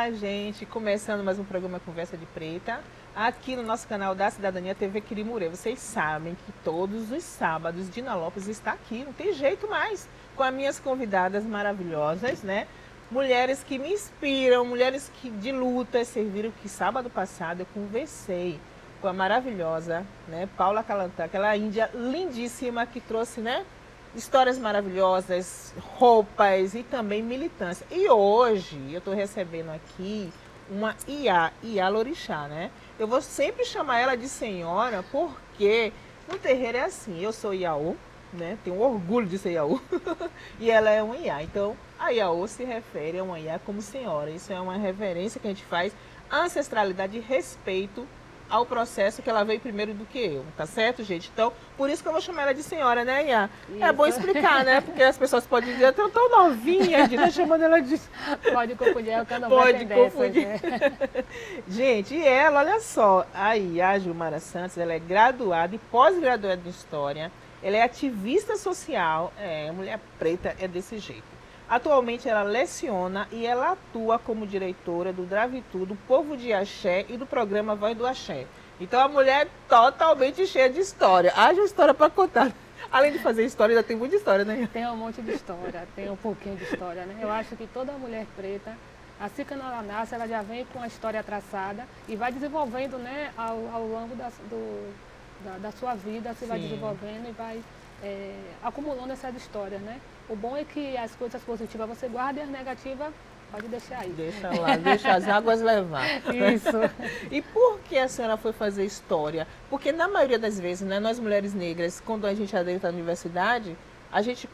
Olá, gente! Começando mais um programa Conversa de Preta, aqui no nosso canal da Cidadania TV Quirimurê. Vocês sabem que todos os sábados Dina Lopes está aqui, não tem jeito mais, com as minhas convidadas maravilhosas, né? Mulheres que me inspiram, mulheres que de luta. Vocês viram que sábado passado eu conversei com a maravilhosa, né, Paula Calantã, aquela índia lindíssima que trouxe, né, histórias maravilhosas, roupas e também militância. E hoje eu estou recebendo aqui uma Iá Lorixá, né? Eu vou sempre chamar ela de senhora porque no terreiro é assim, eu sou Iaô, né? Tenho orgulho de ser Iaô e ela é uma Iá. Então a Iaô se refere a uma Iá como senhora. Isso é uma reverência que a gente faz, ancestralidade e respeito ao processo que ela veio primeiro do que eu, tá certo, gente? Então, por isso que eu vou chamar ela de senhora, né, Iá? É bom explicar, né? Porque as pessoas podem dizer, eu tão novinha, de tá chamando ela de... Pode confundir, é o que eu não Pode dessas, confundir. né? Gente, e ela, olha só, a Iá Gilmara Santos, ela é graduada e pós-graduada em História, ela é ativista social, mulher preta é desse jeito. Atualmente ela leciona e ela atua como diretora do Dravitu, do Povo de Axé e do programa Voz do Axé. Então a mulher é totalmente cheia de história. Haja história para contar. Além de fazer história, ainda tem muita história, né? Tem um monte de história, tem um pouquinho de história, né? Eu acho que toda mulher preta, assim que ela nasce, ela já vem com a história traçada e vai desenvolvendo, né, ao longo da sua vida, se vai desenvolvendo e vai acumulando essas histórias, né? O bom é que as coisas positivas você guarda e as negativas pode deixar aí. Deixa lá, deixa as águas levar. Isso. E por que a senhora foi fazer história? Porque na maioria das vezes, né, nós mulheres negras, quando a gente adentra na universidade, a gente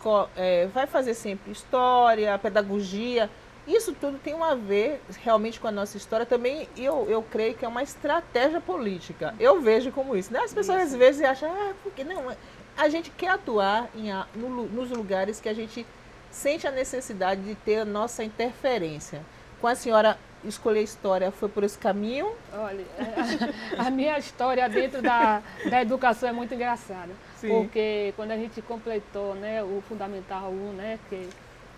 vai fazer sempre história, pedagogia. Isso tudo tem a ver realmente com a nossa história. Também eu creio que é uma estratégia política. Eu vejo como isso, né? As pessoas às vezes acham, porque não... A gente quer atuar nos lugares que a gente sente a necessidade de ter a nossa interferência. Com a senhora escolher história, foi por esse caminho? Olha, a minha história dentro da educação é muito engraçada. Sim. Porque quando a gente completou, né, o Fundamental 1, né, que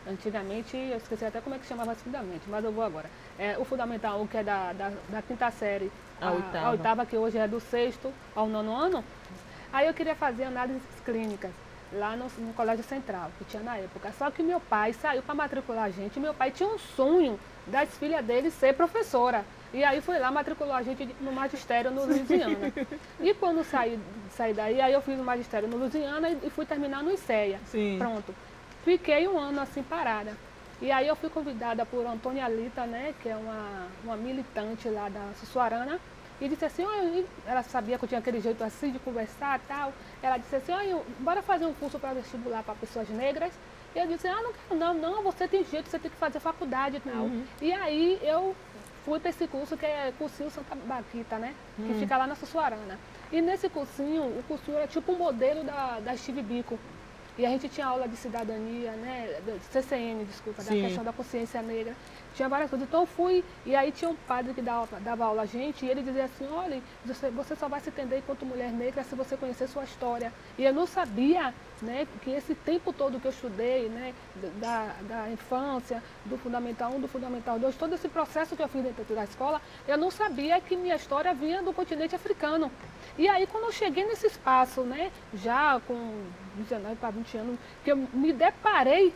antigamente, eu esqueci até como é que chamava antigamente, mas eu vou agora. O Fundamental 1, que é da quinta série, a oitava, que hoje é do sexto ao nono ano. Aí eu queria fazer análises clínicas lá no Colégio Central, que tinha na época. Só que meu pai saiu para matricular a gente. Meu pai tinha um sonho das filhas dele ser professora. E aí foi lá, matriculou a gente no magistério no Louisiana. E quando saí daí, aí eu fiz o magistério no Louisiana e fui terminar no ICEA. Sim. Pronto. Fiquei um ano assim parada. E aí eu fui convidada por Antônia Alita, né, que é uma militante lá da Sussuarana. E disse assim, ela sabia que eu tinha aquele jeito assim de conversar e tal. Ela disse assim, bora fazer um curso para vestibular para pessoas negras. E eu disse, não quero não, você tem jeito, você tem que fazer faculdade e tal. Uhum. E aí eu fui para esse curso, que é cursinho Santa Baquita, né? Que fica lá na Sussuarana. E nesse cursinho, o cursinho era tipo um modelo da Steve Biko. E a gente tinha aula de cidadania, né, CCN, desculpa, da questão da consciência negra. Tinha várias coisas. Então eu fui, e aí tinha um padre que dava aula a gente, e ele dizia assim, olha, você só vai se entender enquanto mulher negra se você conhecer sua história. E eu não sabia, né, que esse tempo todo que eu estudei, né, da infância, do Fundamental 1, do Fundamental 2, todo esse processo que eu fiz dentro da escola, eu não sabia que minha história vinha do continente africano. E aí quando eu cheguei nesse espaço, né, já com 19 para 20 anos, que eu me deparei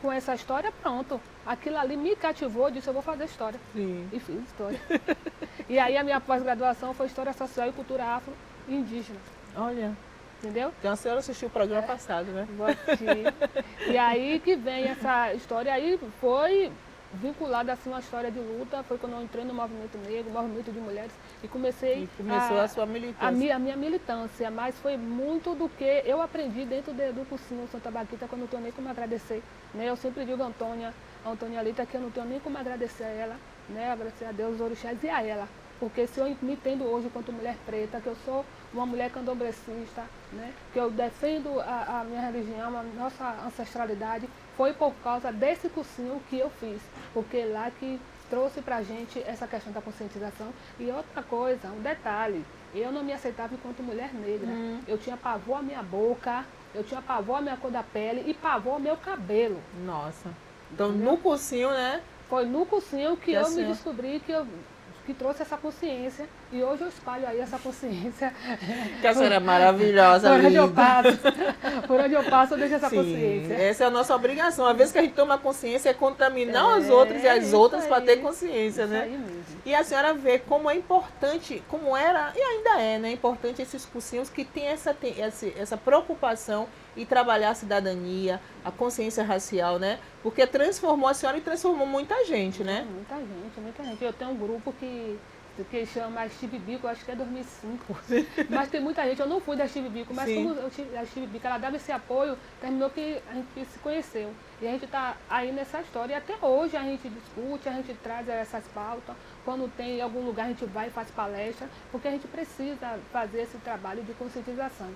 com essa história, pronto. Aquilo ali me cativou, disse, eu vou fazer história. Sim. E fiz história. E aí a minha pós-graduação foi História Social e Cultura Afro e Indígena. Olha. Entendeu? Então a senhora assistiu o programa passado, né? Vou assistir. E aí que vem essa história aí, foi vinculada assim uma história de luta, foi quando eu entrei no movimento negro, movimento de mulheres, e comecei começou a sua militância. A minha militância, mas foi muito do que eu aprendi dentro do cursinho Santa Baquita, que eu não tenho nem como agradecer. Né? Eu sempre digo a Antônia Alita, que eu não tenho nem como agradecer a ela, né? Agradecer a Deus, os orixás e a ela. Porque se eu me entendo hoje quanto mulher preta, que eu sou uma mulher candomblessista, né? Que eu defendo a minha religião, a nossa ancestralidade, foi por causa desse cursinho que eu fiz. Porque lá que trouxe pra gente essa questão da conscientização. E outra coisa, um detalhe, eu não me aceitava enquanto mulher negra. Eu tinha pavor à minha boca, eu tinha pavor à minha cor da pele e pavor ao meu cabelo. Nossa. Então, no cursinho, né? Foi no cursinho que eu me senhora... descobri que trouxe essa consciência. E hoje eu espalho aí essa consciência. Que a senhora é maravilhosa, por onde eu linda. passo. Por onde eu passo, eu deixo essa consciência. Essa é a nossa obrigação. Uma vez que a gente toma consciência, é contaminar os outros e as outras para ter consciência, né? Aí mesmo. E a senhora vê como é importante, como era e ainda é, né? Importante esses cursinhos que têm essa preocupação em trabalhar a cidadania, a consciência racial, né? Porque transformou a senhora e transformou muita gente, né? Muita gente, muita gente. Eu tenho um grupo que chama Steve Biko, acho que é 2005. Mas tem muita gente, eu não fui da Steve Biko, mas como a Steve Biko, ela dava esse apoio, terminou que a gente se conheceu. E a gente está aí nessa história. E até hoje a gente discute, a gente traz essas pautas. Quando tem algum lugar, a gente vai e faz palestra, porque a gente precisa fazer esse trabalho de conscientização.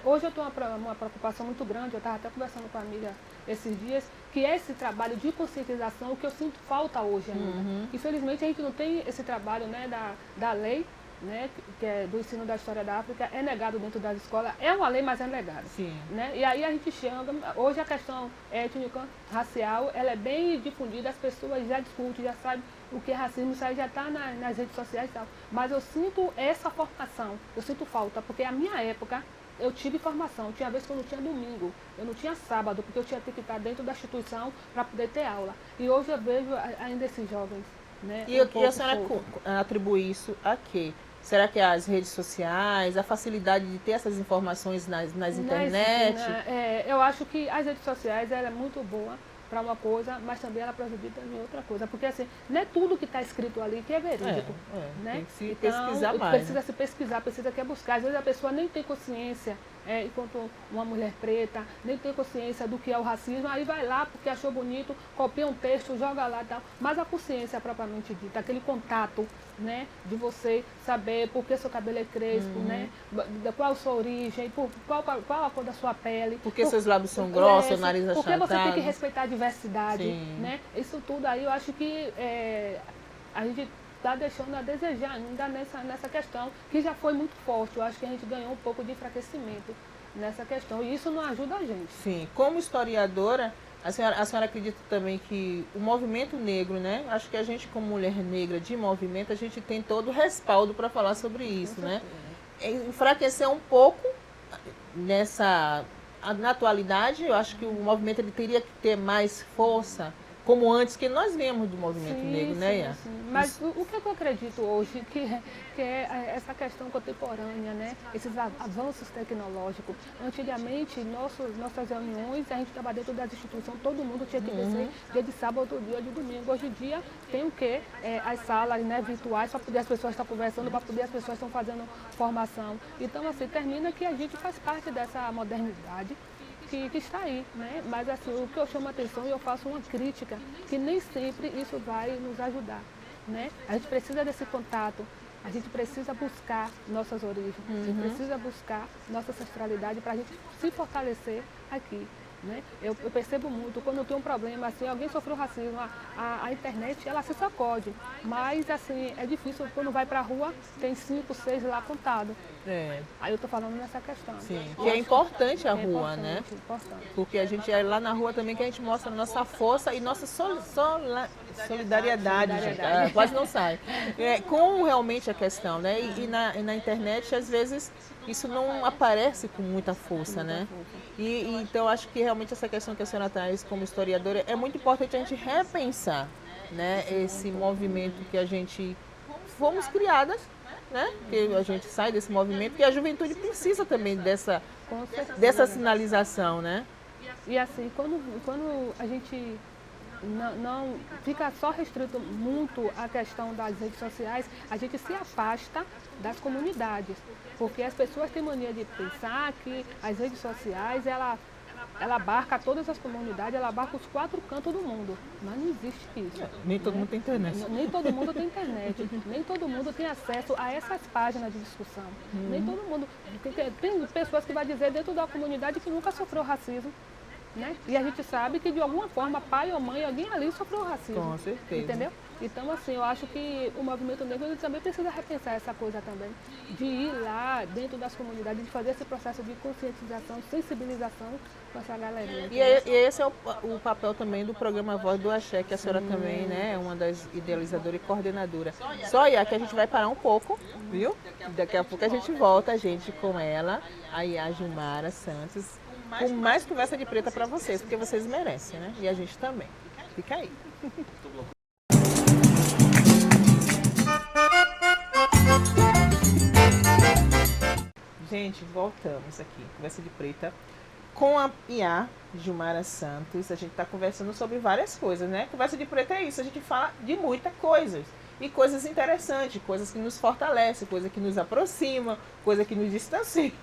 Hoje eu estou uma preocupação muito grande, eu estava até conversando com uma amiga esses dias, que é esse trabalho de conscientização que eu sinto falta hoje ainda. Infelizmente a gente não tem esse trabalho, né, da lei, né, que é do ensino da história da África, é negado dentro das escolas. É uma lei, mas é negado. Né? E aí a gente chega, hoje a questão étnica, racial, ela é bem difundida, as pessoas já discutem, já sabem o que é racismo, isso aí já está nas redes sociais e tal. Mas eu sinto essa formação, eu sinto falta, porque a minha época, eu tive formação, tinha vez que eu não tinha domingo, eu não tinha sábado, porque eu tinha que estar dentro da instituição para poder ter aula. E hoje eu vejo ainda esses jovens, né? E a senhora atribui isso a quê? Será que é as redes sociais, a facilidade de ter essas informações nas internet? Eu acho que as redes sociais ela é muito boa para uma coisa, mas também ela prejudica em outra coisa. Porque assim, não é tudo que está escrito ali que é verídico. Né? Tem que se então, pesquisar mais. Precisa se pesquisar, precisa que buscar. Às vezes a pessoa nem tem consciência, enquanto uma mulher preta, nem tem consciência do que é o racismo, aí vai lá porque achou bonito, copia um texto, joga lá e tal. Mas a consciência propriamente dita, aquele contato, né, de você saber por que seu cabelo é crespo, né, qual a sua origem, qual a cor da sua pele. Por que seus lábios são grossos, o nariz achatado. Porque você tem que respeitar a diversidade, né? Isso tudo aí eu acho que a gente está deixando a desejar ainda nessa questão, que já foi muito forte. Eu acho que a gente ganhou um pouco de enfraquecimento nessa questão e isso não ajuda a gente. Sim, como historiadora, a senhora acredita também que o movimento negro, né? Acho que a gente, como mulher negra de movimento, a gente tem todo o respaldo para falar sobre isso, né? Enfraquecer um pouco na atualidade, eu acho que o movimento ele teria que ter mais força, como antes, que nós vemos do movimento negro, né, Ian? Mas o que eu acredito hoje, que é essa questão contemporânea, né? Esses avanços tecnológicos. Antigamente, nossas reuniões, a gente estava dentro das instituições, todo mundo tinha que descer dia de sábado, dia de domingo. Hoje em dia tem o quê? As salas, né, virtuais, para poder as pessoas estar conversando, para poder as pessoas estar fazendo formação. Então, assim, termina que a gente faz parte dessa modernidade que está aí, né? Mas assim, o que eu chamo a atenção e eu faço uma crítica, que nem sempre isso vai nos ajudar, né? A gente precisa desse contato, a gente precisa buscar nossas origens, a gente precisa buscar nossa ancestralidade para a gente se fortalecer aqui. Né? Eu percebo muito, quando tem um problema, assim, alguém sofreu racismo, a internet ela se sacode, mas assim, é difícil, quando vai para a rua, tem 5, 6 lá contados. Aí eu estou falando nessa questão. Sim, que é importante a rua, né? Importante. Porque a gente é lá na rua também que a gente mostra a nossa força e nossa solidariedade. Gente, quase não sai. Com realmente a questão, né? E na internet, às vezes, isso não aparece com muita força, né? E então acho que realmente essa questão que a senhora traz como historiadora é muito importante a gente repensar, né, esse movimento que a gente fomos criadas, né, que a gente sai desse movimento, que a juventude precisa também dessa sinalização, né? E assim, quando a gente não fica só restrito muito à questão das redes sociais, a gente se afasta das comunidades, porque as pessoas têm mania de pensar que as redes sociais, ela abarca todas as comunidades, ela abarca os 4 cantos do mundo, mas não existe isso. Nem todo mundo tem internet. Nem todo mundo tem internet, nem todo mundo tem acesso a essas páginas de discussão, nem todo mundo, tem pessoas que vão dizer dentro da comunidade que nunca sofreu racismo. Né? E a gente sabe que de alguma forma, pai ou mãe, alguém ali sofreu racismo. Com certeza. Entendeu? Então, assim, eu acho que o movimento negro ele também precisa repensar essa coisa também, de ir lá dentro das comunidades, de fazer esse processo de conscientização, sensibilização com essa galerinha. E esse é o papel também do programa Voz do Axé, que a senhora também, né, é uma das idealizadoras e coordenadora. Só Iá, que a gente vai parar um pouco, viu? Daqui a pouco a gente volta, gente, com ela, a Iá Gilmara Santos, com mais conversa de preta para vocês, porque vocês merecem, né? E a gente também. Fica aí. Gente, voltamos aqui, conversa de preta, com a Iá Gilmara Santos. A gente está conversando sobre várias coisas, né? Conversa de preta é isso, a gente fala de muitas coisas. E coisas interessantes, coisas que nos fortalecem, coisas que nos aproximam, coisas que nos distanciam.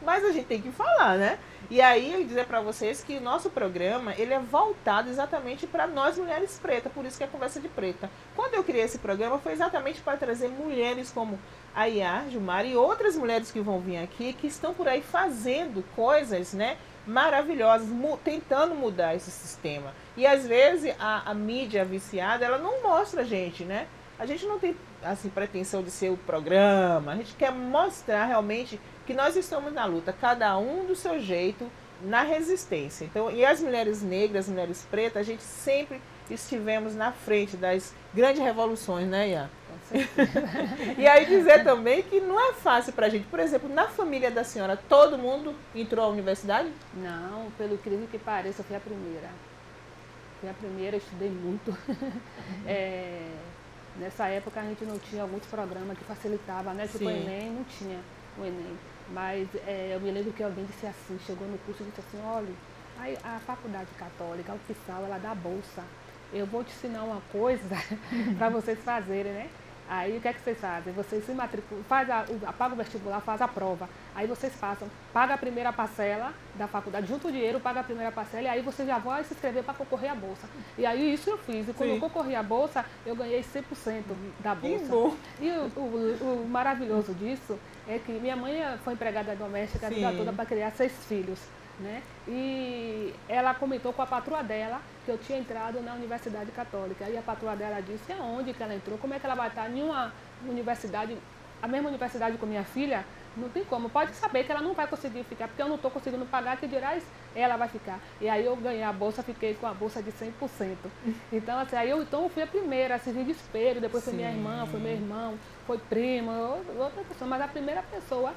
Mas a gente tem que falar, né? E aí eu dizer para vocês que o nosso programa, ele é voltado exatamente para nós mulheres pretas, por isso que é Conversa de Preta. Quando eu criei esse programa foi exatamente para trazer mulheres como a Iá Gilmara e outras mulheres que vão vir aqui, que estão por aí fazendo coisas, né, maravilhosas, tentando mudar esse sistema. E às vezes a mídia viciada, ela não mostra a gente, né? A gente não tem assim pretensão de ser o programa, a gente quer mostrar realmente que nós estamos na luta, cada um do seu jeito, na resistência. Então, e as mulheres negras, as mulheres pretas, a gente sempre estivemos na frente das grandes revoluções, né, Iá? E aí dizer também que não é fácil pra gente. Por exemplo, na família da senhora, todo mundo entrou à universidade? Não, pelo incrível que pareça, eu fui a primeira. Fui a primeira, estudei muito. Nessa época a gente não tinha alguns programas que facilitavam, né? Tipo o Enem, não tinha o Enem. Mas eu me lembro que alguém disse assim, chegou no curso e disse assim, olha, a faculdade católica, a UFSAL, ela dá bolsa. Eu vou te ensinar uma coisa para vocês fazerem, né? Aí o que é que vocês fazem? Vocês se matriculam, paga o vestibular, faz a prova. Aí vocês passam, paga a primeira parcela da faculdade, junta o dinheiro, paga a primeira parcela e aí vocês já vão se inscrever para concorrer à bolsa. E aí isso eu fiz. E quando eu concorri à bolsa, eu ganhei 100% da bolsa. Que bom. E o maravilhoso disso é que minha mãe foi empregada doméstica a vida toda para criar 6 filhos. Né? E ela comentou com a patroa dela que eu tinha entrado na Universidade Católica. E a patroa dela disse aonde que ela entrou, como é que ela vai estar em uma universidade, a mesma universidade com minha filha, não tem como. Pode saber que ela não vai conseguir ficar, porque eu não estou conseguindo pagar, que dirás ela vai ficar. E aí eu ganhei a bolsa, fiquei com a bolsa de 100%. Então, assim, eu fui a primeira, servir de espelho, depois foi minha irmã, foi meu irmão, foi prima, outra pessoa, mas a primeira pessoa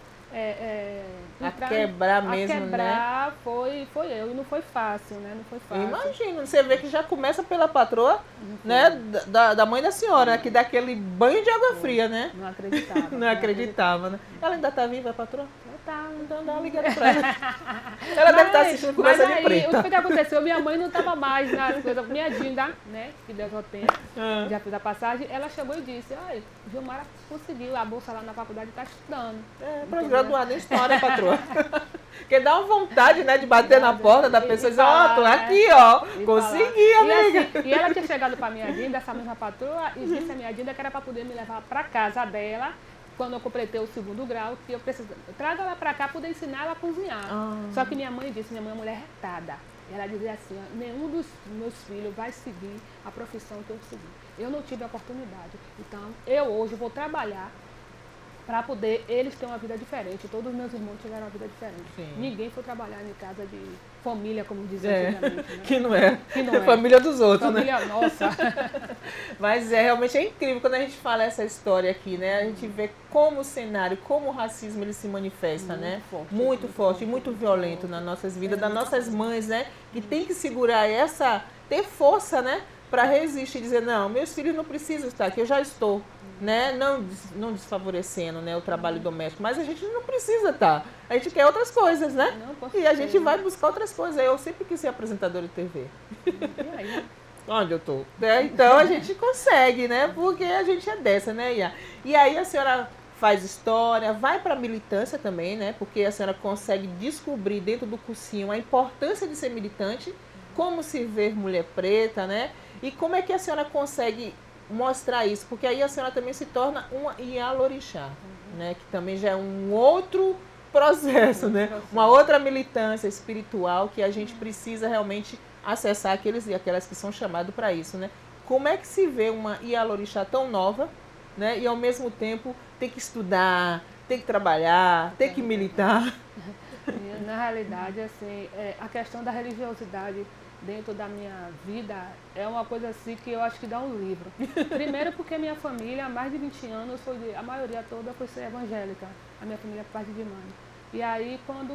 a quebrar mesmo, né? Foi eu, e não foi fácil, né? Não foi fácil. Imagina, você vê que já começa pela patroa, né? Da mãe da senhora, que dá aquele banho de água fria, né? Não acreditava. Não acreditava, né? Ela ainda tá viva, a patroa? Tá, então dá uma ligada pra ela. Ela deve estar assistindo Conversa de Preta. O que aconteceu? Minha mãe não estava mais nas coisas. Minha Dinda, né? Que Deus o tenha, já fiz a passagem. Ela chegou e disse: ai, Gilmara conseguiu a bolsa lá na faculdade e está estudando. Pós-graduada em História, patroa. Porque dá uma vontade, né, de bater na porta da pessoa e dizer: ó, tô aqui, ó, consegui, amiga. E ela tinha chegado para minha Dinda, essa mesma patroa, e disse a minha Dinda que era para poder me levar para casa dela. Quando eu completei o 2º grau, que eu precisava, traga ela para cá para poder ensinar ela a cozinhar. Só que minha mãe disse, minha mãe é uma mulher retada. Ela dizia assim, nenhum dos meus filhos vai seguir a profissão que eu segui. Eu não tive a oportunidade. Então, eu hoje vou trabalhar para poder eles terem uma vida diferente. Todos os meus irmãos tiveram uma vida diferente. Sim. Ninguém foi trabalhar em casa de família, como dizia antigamente. Né? Que não é. Família dos outros, família, né? Nossa. Mas realmente é incrível quando a gente fala essa história aqui, né? A gente vê como o cenário, como o racismo ele se manifesta, né? Muito forte e muito violento nas nossas vidas, das nossas mães, né? Que tem que segurar ter força, né? Para resistir e dizer, não, meus filhos não precisam estar aqui, eu já estou. Né? Não desfavorecendo, né, o trabalho doméstico, mas a gente não precisa estar. A gente quer outras coisas, né? E a gente vai buscar outras coisas. Eu sempre quis ser apresentadora de TV. E aí? Onde eu tô? Então a gente consegue, né? Porque a gente é dessa, né, Iá? E aí a senhora faz história, vai para a militância também, né? Porque a senhora consegue descobrir dentro do cursinho a importância de ser militante, como se ver mulher preta, né? E como é que a senhora consegue mostrar isso, porque aí a senhora também se torna uma Ialorixá, né? Que também já é um outro processo, né? Uma outra militância espiritual que a gente precisa realmente acessar aqueles e aquelas que são chamados para isso, né? Como é que se vê uma Ialorixá tão nova, né? E ao mesmo tempo ter que estudar, ter que trabalhar, ter que militar? Na realidade, assim, a questão da religiosidade dentro da minha vida é uma coisa assim que eu acho que dá um livro. Primeiro porque minha família, há mais de 20 anos, a maioria toda foi ser evangélica. A minha família é parte de mãe. E aí quando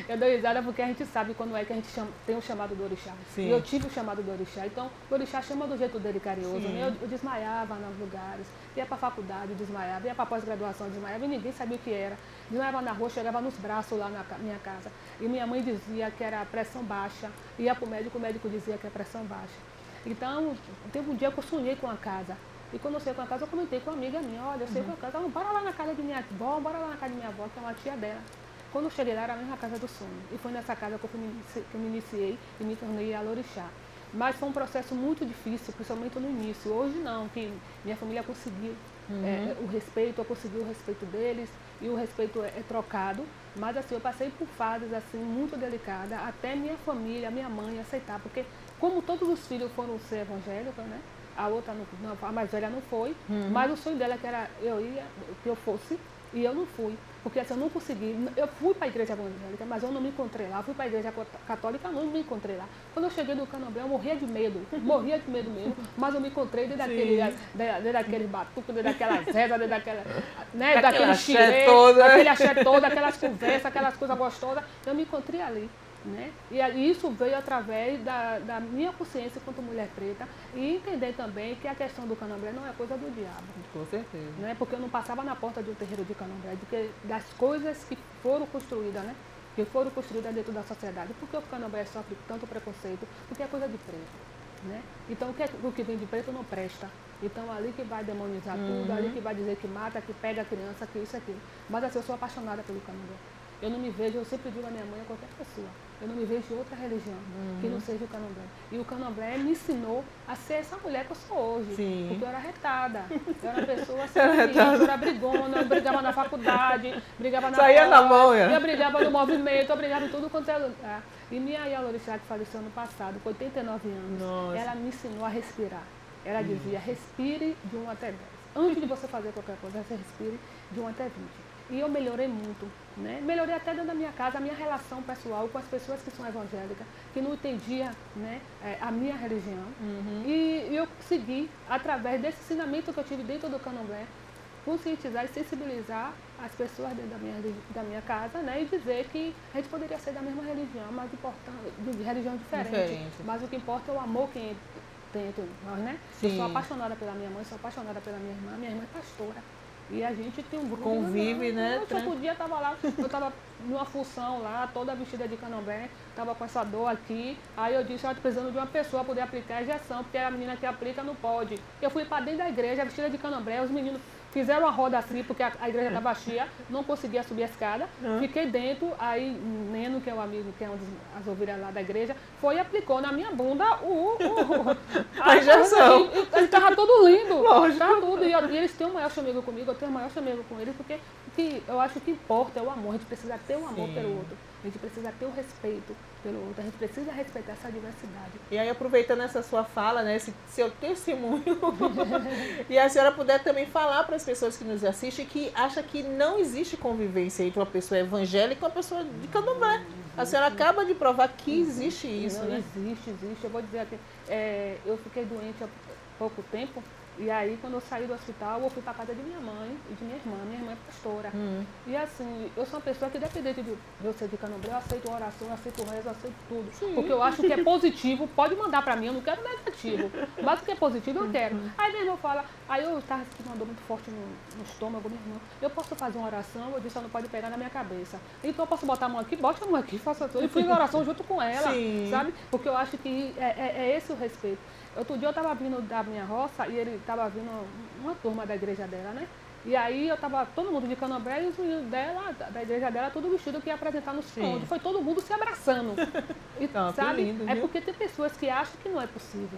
eu dou risada porque a gente sabe quando é que a gente tem o chamado do orixá. Sim. E eu tive o chamado do orixá. Então, o orixá chama do jeito dele carinhoso, né? Eu desmaiava nos lugares, ia para a faculdade, desmaiava, ia para a pós-graduação, desmaiava, e ninguém sabia o que era. Desmaiava na rua, chegava nos braços lá na minha casa. E minha mãe dizia que era pressão baixa. Ia para o médico dizia que é pressão baixa. Então, teve um dia que eu sonhei com a casa. E quando eu sonhei com a casa, eu comentei com uma amiga minha, olha, eu sei com a casa, bora lá na casa de minha avó, bora lá na casa de minha avó, que é uma tia dela. Quando eu cheguei lá, era a mesma casa do sonho. E foi nessa casa que eu me iniciei e me tornei Ialorixá. Mas foi um processo muito difícil, principalmente no início. Hoje não, que minha família conseguiu o respeito, eu consegui o respeito deles e o respeito é trocado. Mas assim, eu passei por fases assim, muito delicadas, até minha família, minha mãe aceitar. Porque como todos os filhos foram ser evangélicos, né? A outra, não, a mais velha não foi, mas o sonho dela que era que eu fosse, e eu não fui. Porque assim, eu não consegui. Eu fui para a igreja evangélica, mas eu não me encontrei lá. Eu fui para a igreja católica, não me encontrei lá. Quando eu cheguei no Candomblé, eu morria de medo mesmo. Mas eu me encontrei dentro daquele batuque, dentro daquelas rezas, dentro daquela, né, daquele xirê, daquele axé todo, aquelas conversas, aquelas coisas gostosas. Eu me encontrei ali. Né? E isso veio através da minha consciência enquanto mulher preta e entender também que a questão do candomblé não é coisa do diabo. Com certeza. Né? Porque eu não passava na porta de um terreiro de candomblé, das coisas que foram construídas, né? Que foram construídas dentro da sociedade. Porque o candomblé sofre tanto preconceito? Porque é coisa de preto. Né? Então o que vem de preto não presta. Então ali que vai demonizar tudo, ali que vai dizer que mata, que pega a criança, que isso, aquilo. Mas assim, eu sou apaixonada pelo candomblé. Eu não me vejo, eu sempre digo à minha mãe, a qualquer pessoa, eu não me vejo de outra religião que não seja o candomblé. E o candomblé me ensinou a ser essa mulher que eu sou hoje. Sim. Porque eu era retada. Eu era uma pessoa assim, eu era brigona, eu brigava na faculdade, brigava na saía na mão, eu brigava no movimento, eu brigava em tudo quanto é lugar. E minha Ialorixá, que faleceu ano passado, com 89 anos, Nossa. Ela me ensinou a respirar. Ela dizia, respire de 1 até 10. Antes de você fazer qualquer coisa, você respire de 1 até 20. E eu melhorei muito, né? Melhorei até dentro da minha casa, a minha relação pessoal com as pessoas que são evangélicas, que não entendiam, né, a minha religião. E eu consegui, através desse ensinamento que eu tive dentro do candomblé, conscientizar e sensibilizar as pessoas dentro da minha casa, né? E dizer que a gente poderia ser da mesma religião, mas de religião diferente. Mas o que importa é o amor que tem entre nós, né? Sim. Eu sou apaixonada pela minha mãe, sou apaixonada pela minha irmã é pastora. E a gente tem um grupo. Convive, né? Outro dia estava lá, eu estava numa função lá, toda vestida de candomblé, estava com essa dor aqui. Aí eu disse, eu estou precisando de uma pessoa para poder aplicar a injeção, porque a menina que aplica não pode. Eu fui para dentro da igreja, vestida de candomblé, os meninos fizeram uma roda assim, porque a igreja estava cheia, não conseguia subir a escada. Fiquei dentro, aí Neno, que é um amigo, que é as ovelhas lá da igreja, foi e aplicou na minha bunda a injeção. Ele estava tudo lindo. Estava tudo. E eles têm o maior chamego comigo, eu tenho o maior chamego com eles, porque eu acho que importa é o amor. A gente precisa ter o amor pelo outro. A gente precisa ter o respeito pelo outro. A gente precisa respeitar essa diversidade. E aí, aproveitando essa sua fala, né, esse seu testemunho, e a senhora puder também falar para as pessoas que nos assistem que acham que não existe convivência entre uma pessoa evangélica e uma pessoa de candomblé. A senhora acaba de provar que existe isso, né? Existe. Eu vou dizer aqui, eu fiquei doente há pouco tempo. E aí, quando eu saí do hospital, eu fui para a casa de minha mãe e de minha irmã. Minha irmã é pastora. E assim, eu sou uma pessoa que, independente de eu ser de candomblé, eu aceito oração, eu aceito rezo, eu aceito tudo. Sim. Porque eu acho que é positivo, pode mandar para mim, eu não quero negativo. Mas o que é positivo, eu quero. Aí minha irmã fala, aí eu estava sentindo uma dor muito forte no estômago, minha irmã, eu posso fazer uma oração? Eu disse, ela não pode pegar na minha cabeça. Então eu posso botar a mão aqui, bote a mão aqui, faça tudo. E fui na oração junto com ela, sabe? Porque eu acho que é esse o respeito. Outro dia eu estava vindo da minha roça e ele estava vindo uma turma da igreja dela, né? E aí eu estava todo mundo de candomblé e os meninos dela, da igreja dela, tudo vestido que ia apresentar no fundo. Foi todo mundo se abraçando. E, sabe? Lindo, é porque tem pessoas que acham que não é possível.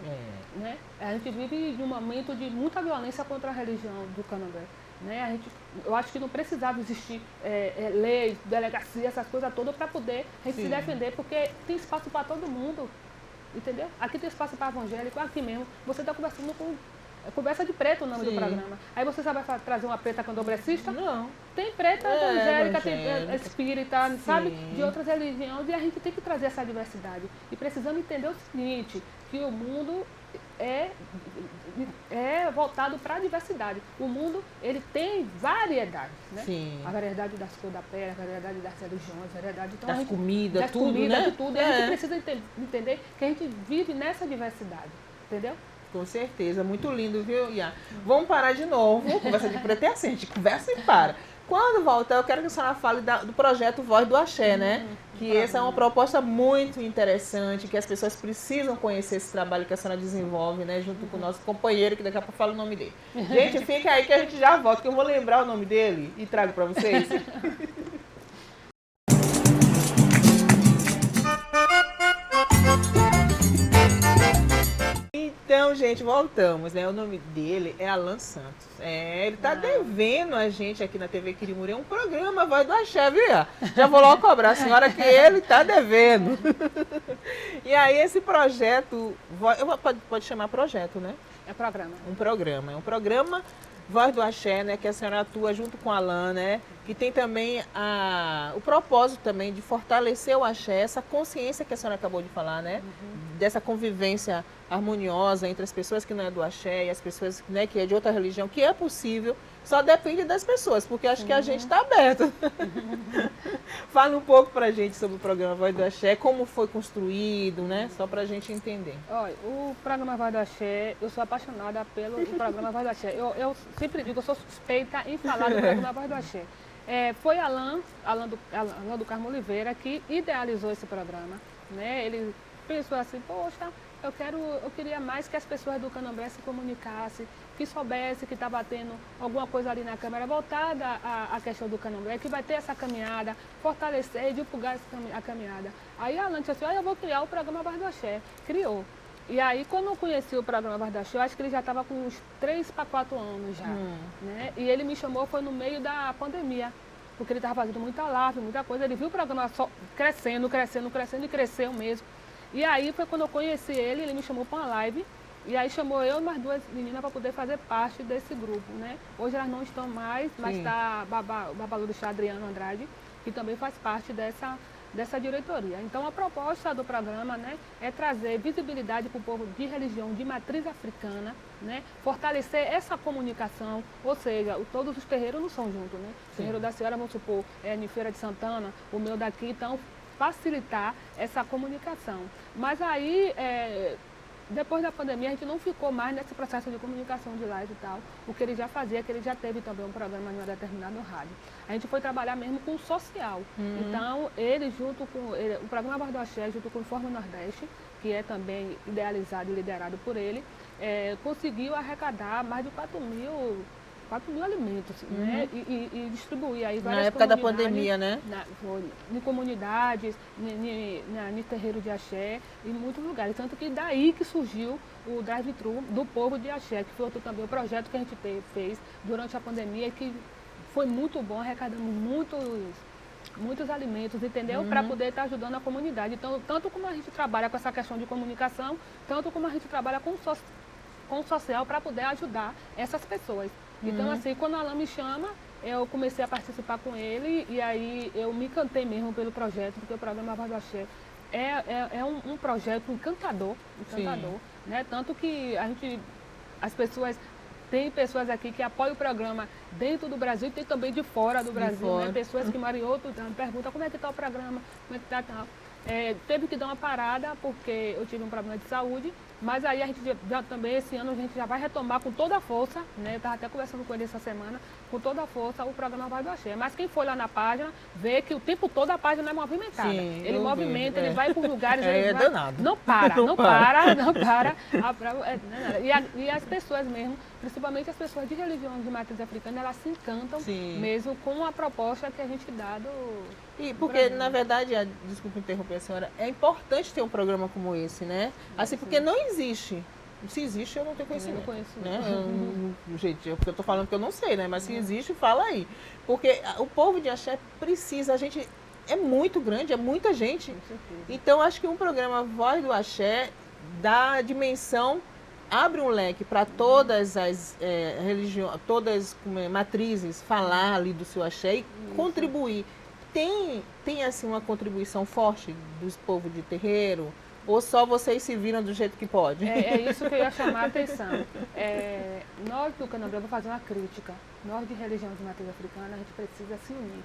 Né? A gente vive de um momento de muita violência contra a religião do candomblé. Né? Eu acho que não precisava existir leis, delegacia, essas coisas todas para poder a gente se defender, porque tem espaço para todo mundo. entendeu? Aqui tem espaço para evangélico, aqui mesmo. Você está conversando com... Conversa de preto o nome do programa. Aí você vai trazer uma preta candomblessista? Não. Tem preta evangélica, tem espírita, Sim. sabe? De outras religiões. E a gente tem que trazer essa diversidade. E precisamos entender o seguinte, que o mundo é voltado para a diversidade. O mundo, ele tem variedades, né? Sim. A variedade das cores da pele, a variedade das religiões, a variedade... Então, Das comidas, tudo, comida, né? de tudo. E a gente precisa entender que a gente vive nessa diversidade, entendeu? Com certeza, muito lindo, viu, Iá? Vamos parar de novo, conversa de preto é assim, a gente conversa e para. Quando voltar, eu quero que a senhora fale do projeto Voz do Axé, né? Que essa é uma proposta muito interessante, que as pessoas precisam conhecer esse trabalho que a senhora desenvolve, né? Junto com o nosso companheiro, que daqui a pouco fala o nome dele. Gente, fica aí que a gente já volta, que eu vou lembrar o nome dele e trago para vocês. Então, gente, voltamos, né? O nome dele é Alan Santos. Ele tá devendo a gente aqui na TV Quirimurê um programa Voz do Axé, viu? Já vou logo cobrar a senhora que ele tá devendo. E aí esse projeto, pode chamar projeto, né? É programa. É um programa Voz do Axé, né? Que a senhora atua junto com a Alan, né? Que tem também o propósito também de fortalecer o axé, essa consciência que a senhora acabou de falar, né? Dessa convivência harmoniosa entre as pessoas que não é do axé e as pessoas, né, que é de outra religião, que é possível, só depende das pessoas, porque acho que a gente está aberto. Fala um pouco pra gente sobre o programa Voz do Axé, como foi construído, né? Só pra gente entender. Olha, o programa Voz do Axé, eu sou apaixonada pelo programa Voz do Axé. Eu sempre digo, eu sou suspeita em falar do programa Voz do Axé. Foi Alan do Carmo Oliveira que idealizou esse programa, né? Ele pensou assim, poxa, eu queria mais que as pessoas do Candomblé se comunicassem, que soubesse que estava tendo alguma coisa ali na Câmara voltada à questão do Candomblé, que vai ter essa caminhada, fortalecer e divulgar a caminhada. Aí a Alan disse assim, eu vou criar o programa Voz do Axé. Criou. E aí, quando eu conheci o programa Voz do Axé, eu acho que ele já estava com uns 3 para 4 anos já. Né? E ele me chamou, foi no meio da pandemia, porque ele estava fazendo muita live, muita coisa. Ele viu o programa só crescendo e cresceu mesmo. E aí foi quando eu conheci ele me chamou para uma live. E aí chamou eu e mais 2 meninas para poder fazer parte desse grupo, né? Hoje elas não estão mais, mas está o Babalu do Chá, Adriano Andrade, que também faz parte dessa diretoria. Então a proposta do programa, né, é trazer visibilidade para o povo de religião de matriz africana, né, fortalecer essa comunicação, ou seja, todos os terreiros não são juntos, né? O terreiro da senhora, vamos supor, em Feira de Santana, o meu daqui, então facilitar essa comunicação. Mas aí, depois da pandemia, a gente não ficou mais nesse processo de comunicação de live e tal, o que ele já fazia, que ele já teve também um programa em uma determinada rádio. A gente foi trabalhar mesmo com o social. Então, ele junto com o programa Voz do Axé, junto com o Informe Nordeste, que é também idealizado e liderado por ele, conseguiu arrecadar mais de 4 mil alimentos, né? E distribuir aí várias na época da pandemia, né? Em comunidades, em terreiro de axé, em muitos lugares. Tanto que daí que surgiu o drive-thru do povo de axé, que foi também o projeto que a gente fez durante a pandemia, que foi muito bom, arrecadamos muitos alimentos, entendeu? Para poder estar ajudando a comunidade. Então, tanto como a gente trabalha com essa questão de comunicação, tanto como a gente trabalha com o social para poder ajudar essas pessoas. Então, assim, quando a Alan me chama, eu comecei a participar com ele e aí eu me encantei mesmo pelo projeto, porque o programa Voz do Axé é um projeto encantador, né? Tanto que tem pessoas aqui que apoiam o programa dentro do Brasil e tem também de fora do Brasil, né? Pessoas que moram em outro perguntam como é que está o programa, como é que está tal. Teve que dar uma parada porque eu tive um problema de saúde, mas aí a gente já também, esse ano, a gente já vai retomar com toda a força, né? Eu estava até conversando com ele essa semana, com toda a força o programa Voz do Axé. Mas quem for lá na página, vê que o tempo todo a página é movimentada. Sim, ele movimenta, ele vai por lugares, ele vai... danado. Não para. E as pessoas mesmo, principalmente as pessoas de religião de matriz africana, elas se encantam mesmo com a proposta que a gente dá E porque, na verdade, desculpa interromper a senhora, é importante ter um programa como esse, né? Assim, porque não existe. Se existe, eu não tenho conhecimento. Eu não conheço. Né? Gente, eu estou falando que eu não sei, né? Mas se existe, fala aí. Porque o povo de axé precisa, a gente é muito grande, é muita gente. Então, acho que um programa Voz do Axé dá dimensão, abre um leque para todas as religiões, todas matrizes falar ali do seu axé e contribuir. Tem assim uma contribuição forte dos povos de terreiro? Ou só vocês se viram do jeito que pode? É isso que eu ia chamar a atenção. Nós do Candomblé, vou fazer uma crítica. Nós de religião de matriz africana, a gente precisa se unir.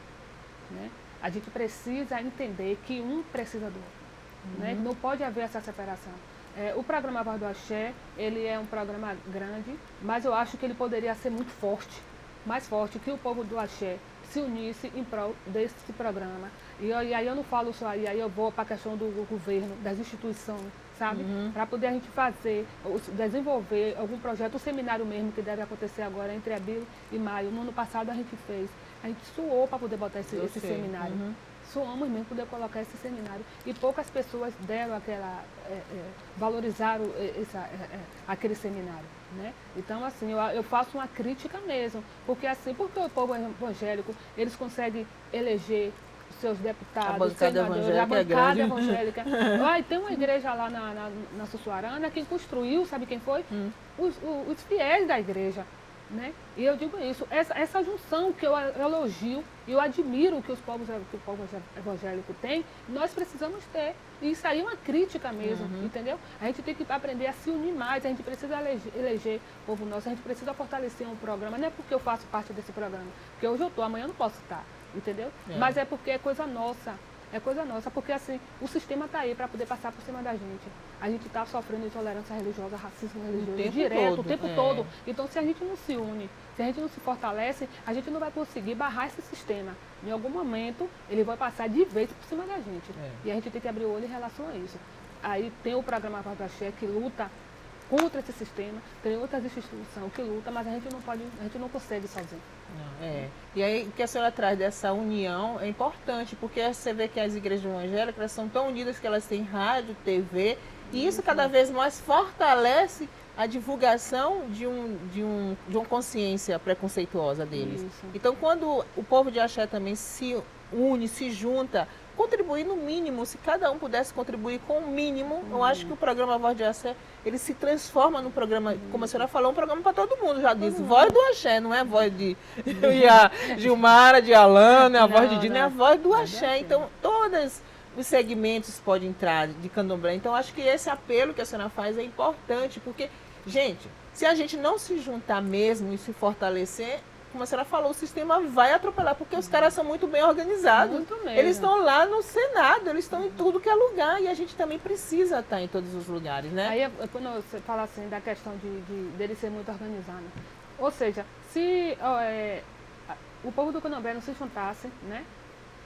Né? A gente precisa entender que um precisa do outro. Né? Não pode haver essa separação. O programa Voz do Axé, ele é um programa grande, mas eu acho que ele poderia ser muito forte, mais forte, que o povo do Axé se unisse em prol desse programa. E aí eu não falo só aí eu vou para a questão do governo, das instituições, sabe? Para poder a gente fazer, desenvolver algum projeto, um seminário mesmo que deve acontecer agora entre abril e maio. No ano passado a gente fez, a gente suou para poder botar esse seminário. Suamos mesmo poder colocar esse seminário. E poucas pessoas deram aquela, valorizaram aquele seminário. Né? Então, assim, eu faço uma crítica mesmo, porque assim, porque o povo evangélico, eles conseguem eleger os seus deputados, senadores, a bancada evangélica. Tem uma igreja lá na Sussuarana, quem construiu, sabe quem foi? Os fiéis da igreja. Né? E eu digo isso, essa junção que eu elogio e eu admiro que o povo evangélico tem, nós precisamos ter. E isso aí é uma crítica mesmo, entendeu? A gente tem que aprender a se unir mais, a gente precisa eleger o povo nosso, a gente precisa fortalecer um programa, não é porque eu faço parte desse programa, porque hoje eu estou, amanhã eu não posso estar, entendeu? Mas é porque é coisa nossa. É coisa nossa, porque assim, o sistema está aí para poder passar por cima da gente. A gente está sofrendo intolerância religiosa, racismo religioso direto, o tempo todo. Então, se a gente não se une, se a gente não se fortalece, a gente não vai conseguir barrar esse sistema. Em algum momento, ele vai passar de vez por cima da gente. E a gente tem que abrir o olho em relação a isso. Aí tem o programa Voz do Axé que luta contra esse sistema, tem outras instituições que lutam, mas a gente não consegue sozinho. E aí o que a senhora traz dessa união é importante, porque você vê que as igrejas evangélicas são tão unidas que elas têm rádio, TV, e isso cada vez mais fortalece a divulgação de uma consciência preconceituosa deles. Então, quando o povo de Axé também se une, se junta, contribuir no mínimo, se cada um pudesse contribuir com o mínimo, eu acho que o programa Voz do Axé, ele se transforma num programa, como a senhora falou, um programa para todo mundo, já disse, Voz do Axé, não é voz de Gilmara, de Alana, é a voz de Dina, é a voz do Axé. Então, todos os segmentos podem entrar de candomblé. Então, acho que esse apelo que a senhora faz é importante, porque, gente, se a gente não se juntar mesmo e se fortalecer, como a senhora falou, o sistema vai atropelar, porque os caras são muito bem organizados. Muito mesmo. Eles estão lá no Senado, eles estão em tudo que é lugar, e a gente também precisa estar em todos os lugares, né? Aí, quando você fala assim, da questão dele ser muito organizado, ou seja, se o povo do Candomblé não se juntasse, né?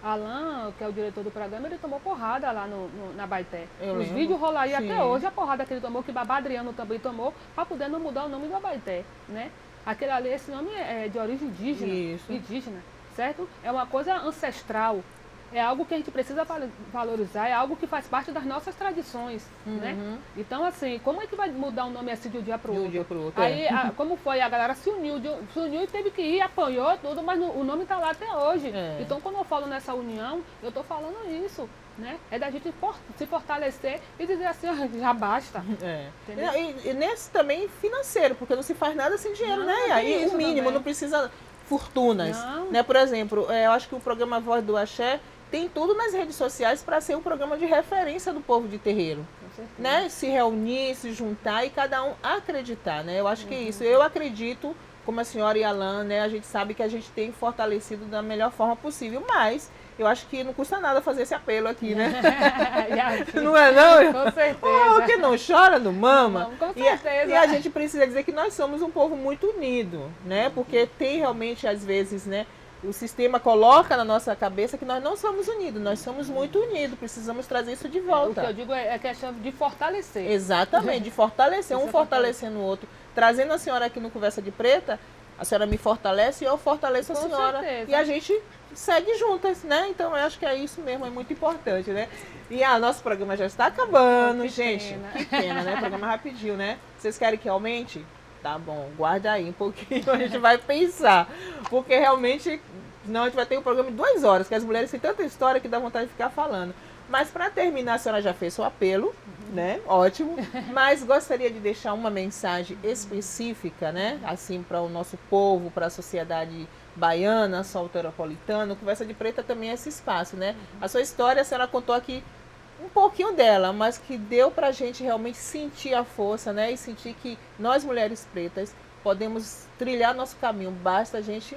Alain, que é o diretor do programa, ele tomou porrada lá na Baeté. Os vídeos rolariam até hoje, a porrada que ele tomou, que Babá Adriano também tomou, para poder não mudar o nome da Baeté, né? Aquele ali, esse nome é de origem indígena, certo? É uma coisa ancestral, é algo que a gente precisa valorizar, é algo que faz parte das nossas tradições, né? Então, assim, como é que vai mudar o nome assim de um dia para o outro? Aí, como foi? A galera se uniu e teve que ir, apanhou tudo, mas o nome está lá até hoje. Então, quando eu falo nessa união, eu estou falando isso. Né? É da gente se fortalecer e dizer assim, já basta. E nesse também financeiro, porque não se faz nada sem dinheiro, né? Aí o mínimo, não precisa fortunas. Né? Por exemplo, eu acho que o programa Voz do Axé tem tudo nas redes sociais para ser um programa de referência do povo de terreiro. Né? Se reunir, se juntar e cada um acreditar. Né? Eu acho que é isso. Eu acredito, como a senhora e a Alan, né? A gente sabe que a gente tem fortalecido da melhor forma possível, mas eu acho que não custa nada fazer esse apelo aqui, né? Não é não? Com certeza. Que não chora, não mama. Não, com certeza. E a gente precisa dizer que nós somos um povo muito unido, né? Porque tem realmente, às vezes, né? O sistema coloca na nossa cabeça que nós não somos unidos, nós somos muito unidos, precisamos trazer isso de volta. O que eu digo é questão de fortalecer. Exatamente, de fortalecer, um fortalecendo o outro. Trazendo a senhora aqui no Conversa de Preta, a senhora me fortalece e eu fortaleço a senhora. Certeza. E a gente segue juntas, né? Então eu acho que é isso mesmo, é muito importante, né? E nosso programa já está acabando, gente. Que pena, né? Programa rapidinho, né? Vocês querem que aumente? Tá bom, guarda aí um pouquinho, a gente vai pensar. Porque realmente, não, a gente vai ter um programa de 2 horas, que as mulheres têm tanta história que dá vontade de ficar falando. Mas para terminar, a senhora já fez seu apelo, né? Ótimo. Mas gostaria de deixar uma mensagem específica, né? Assim, para o nosso povo, para a sociedade baiana, solteropolitana. Conversa de Preta também é esse espaço, né? A sua história, a senhora contou aqui um pouquinho dela, mas que deu para a gente realmente sentir a força, né? E sentir que nós, mulheres pretas, podemos trilhar nosso caminho. Basta a gente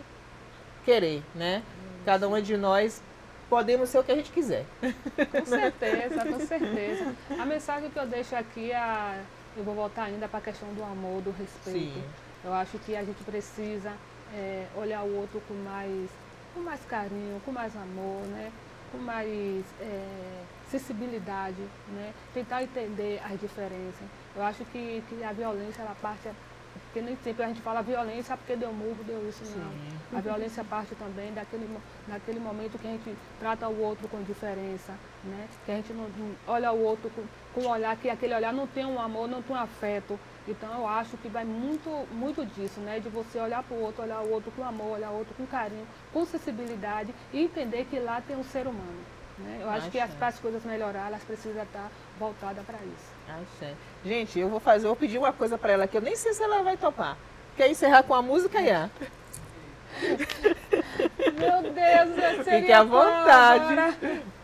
querer, né? Cada uma de nós podemos ser o que a gente quiser. Com certeza, com certeza. A mensagem que eu deixo aqui, eu vou voltar ainda para a questão do amor, do respeito. Sim. Eu acho que a gente precisa olhar o outro com mais carinho, com mais amor, né? Com mais sensibilidade, né? Tentar entender as diferenças. Eu acho que a violência, ela parte... Porque nem sempre a gente fala violência porque deu murro, deu isso, não. Sim. A violência parte também daquele momento que a gente trata o outro com diferença, né? Que a gente não olha o outro com um olhar, que aquele olhar não tem um amor, não tem um afeto. Então eu acho que vai muito, muito disso, né? De você olhar para o outro, olhar o outro com amor, olhar o outro com carinho, com sensibilidade e entender que lá tem um ser humano. Né? Eu acho que para as coisas melhorar, elas precisam estar voltadas para isso. Gente, eu vou pedir uma coisa para ela que eu nem sei se ela vai topar. Quer encerrar com a música, Iá? Meu Deus, eu seria Fique à vontade. agora.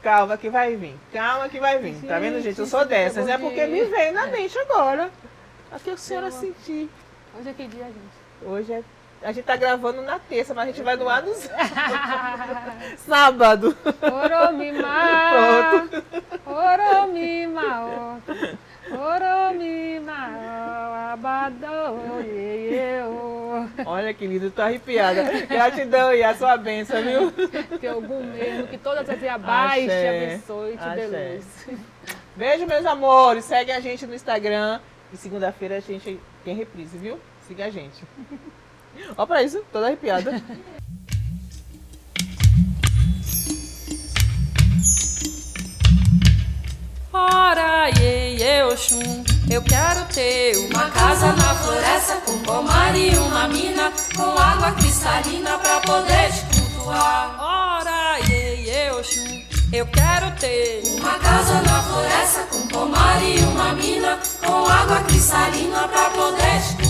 Calma que vai vir. Calma que vai vir. Tá vendo, gente? Eu sou dessas. É porque me veio na mente agora. A que a senhora sentir. Hoje é que dia, gente? Hoje é... A gente tá gravando na terça, mas a gente vai no ar no sábado. Oromima, Oromima, Oromima, Abadô, Olha que lindo, tô arrepiada. Gratidão e a sua bênção, viu? Que algum mesmo, que todas as abaixo te abençoe e te dê luz. Beijo, meus amores. Segue a gente no Instagram. E segunda-feira a gente tem reprise, viu? Siga a gente. Ó pra isso, toda arrepiada. Ora, iê, Oxum, eu quero ter uma casa na floresta com pomar e uma mina com água cristalina pra poder te cultuar. Ora, iê, Oxum, eu quero ter uma casa na floresta com pomar e uma mina com água cristalina pra poder te